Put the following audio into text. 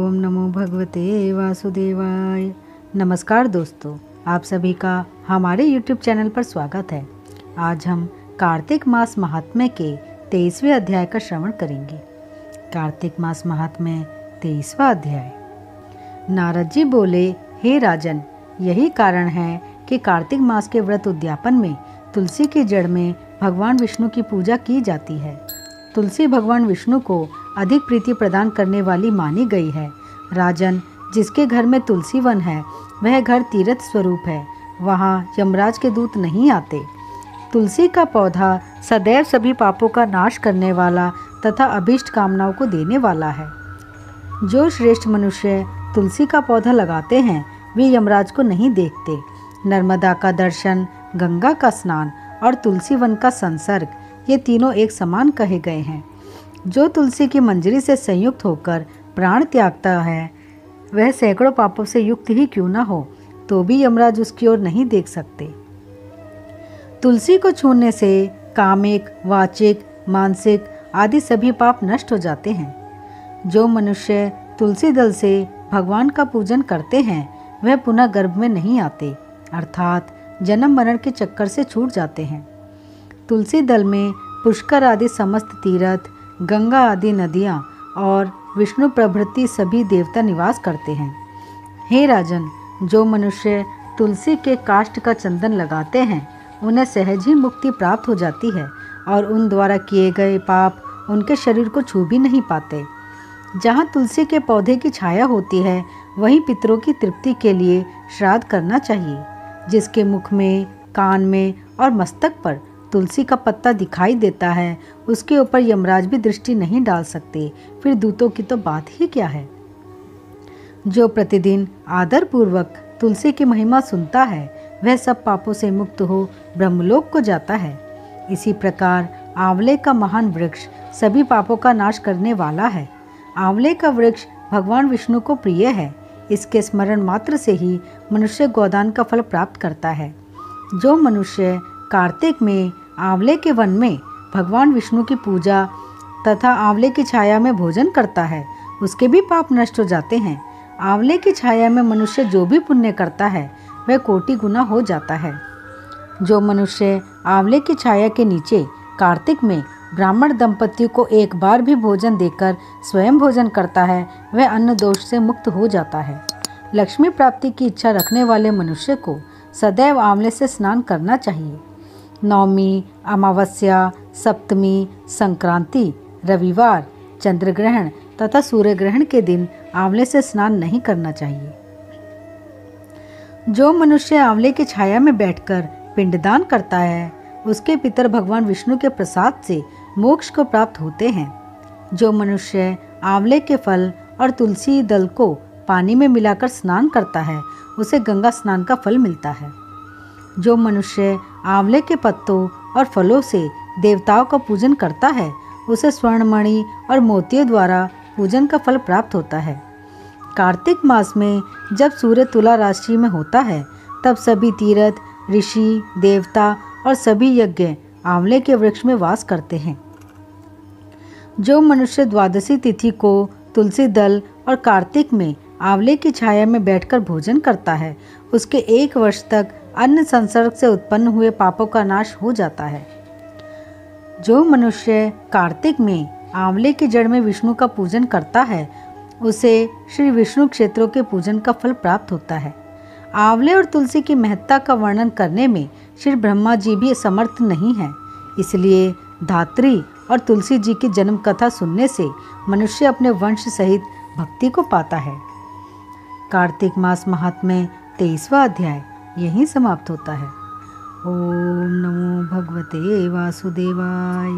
ओम नमो भगवते वासुदेवाय। नमस्कार दोस्तों, आप सभी का हमारे YouTube चैनल पर स्वागत है। आज हम कार्तिक मास महात्म्य के 23वें अध्याय का श्रवण करेंगे। कार्तिक मास महात्म्य 23वां अध्याय। नारद जी बोले, हे राजन, यही कारण है कि कार्तिक मास के व्रत उद्यापन में तुलसी की जड़ में भगवान विष्णु की पूजा की जाती है। तुलसी भगवान विष्णु को अधिक प्रीति प्रदान करने वाली मानी गई है। राजन, जिसके घर में तुलसी वन है वह घर तीर्थ स्वरूप है, वहाँ यमराज के दूत नहीं आते। तुलसी का पौधा सदैव सभी पापों का नाश करने वाला तथा अभीष्ट कामनाओं को देने वाला है। जो श्रेष्ठ मनुष्य तुलसी का पौधा लगाते हैं वे यमराज को नहीं देखते। नर्मदा का दर्शन, गंगा का स्नान और तुलसी वन का संसर्ग, ये तीनों एक समान कहे गए हैं। जो तुलसी की मंजरी से संयुक्त होकर प्राण त्यागता है वह सैकड़ों पापों से युक्त ही क्यों न हो तो भी यमराज उसकी ओर नहीं देख सकते। तुलसी को छूने से कामिक, वाचिक, मानसिक आदि सभी पाप नष्ट हो जाते हैं। जो मनुष्य तुलसी दल से भगवान का पूजन करते हैं वह पुनः गर्भ में नहीं आते, अर्थात जन्म मरण के चक्कर से छूट जाते हैं। तुलसी दल में पुष्कर आदि समस्त तीर्थ, गंगा आदि नदियाँ और विष्णु प्रभृति सभी देवता निवास करते हैं। हे राजन, जो मनुष्य तुलसी के काष्ठ का चंदन लगाते हैं उन्हें सहज ही मुक्ति प्राप्त हो जाती है और उन द्वारा किए गए पाप उनके शरीर को छू भी नहीं पाते। जहाँ तुलसी के पौधे की छाया होती है वहीं पितरों की तृप्ति के लिए श्राद्ध करना चाहिए। जिसके मुख में, कान में और मस्तक पर तुलसी का पत्ता दिखाई देता है उसके ऊपर यमराज भी दृष्टि नहीं डाल सकते, फिर दूतों की तो बात ही क्या है। जो प्रतिदिन आदर पूर्वक तुलसी की महिमा सुनता है वह सब पापों से मुक्त हो ब्रह्मलोक को जाता है। इसी प्रकार आंवले का महान वृक्ष सभी पापों का नाश करने वाला है। आंवले का वृक्ष भगवान विष्णु को प्रिय है। इसके स्मरण मात्र से ही मनुष्य गोदान का फल प्राप्त करता है। जो मनुष्य कार्तिक में आंवले के वन में भगवान विष्णु की पूजा तथा आंवले की छाया में भोजन करता है उसके भी पाप नष्ट हो जाते हैं। आंवले की छाया में मनुष्य जो भी पुण्य करता है वह कोटि गुना हो जाता है। जो मनुष्य आंवले की छाया के नीचे कार्तिक में ब्राह्मण दंपति को एक बार भी भोजन देकर स्वयं भोजन करता है वह अन्न दोष से मुक्त हो जाता है। लक्ष्मी प्राप्ति की इच्छा रखने वाले मनुष्य को सदैव आंवले से स्नान करना चाहिए। नवमी, अमावस्या, सप्तमी, संक्रांति, रविवार, चंद्र ग्रहण तथा सूर्य ग्रहण के दिन आंवले से स्नान नहीं करना चाहिए। जो मनुष्य आंवले की छाया में बैठकर पिंडदान करता है उसके पितर भगवान विष्णु के प्रसाद से मोक्ष को प्राप्त होते हैं। जो मनुष्य आंवले के फल और तुलसी दल को पानी में मिलाकर स्नान करता है उसे गंगा स्नान का फल मिलता है। जो मनुष्य आंवले के पत्तों और फलों से देवताओं का पूजन करता है उसे स्वर्णमणि और मोतियों द्वारा पूजन का फल प्राप्त होता है। कार्तिक मास में जब सूर्य तुला राशि में होता है तब सभी तीर्थ, ऋषि, देवता और सभी यज्ञ आंवले के वृक्ष में वास करते हैं। जो मनुष्य द्वादशी तिथि को तुलसी दल और कार्तिक में आंवले की छाया में बैठकर भोजन करता है उसके 1 वर्ष तक अन्न संसर्ग से उत्पन्न हुए पापों का नाश हो जाता है। जो मनुष्य कार्तिक में आंवले की जड़ में विष्णु का पूजन करता है उसे श्री विष्णु क्षेत्रों के पूजन का फल प्राप्त होता है। आंवले और तुलसी की महत्ता का वर्णन करने में श्री ब्रह्मा जी भी समर्थ नहीं है, इसलिए धात्री और तुलसी जी की जन्म कथा सुनने से मनुष्य अपने वंश सहित भक्ति को पाता है। कार्तिक मास महात्म्य 23वां अध्याय यहीं समाप्त होता है। ओम नमो भगवते वासुदेवाय।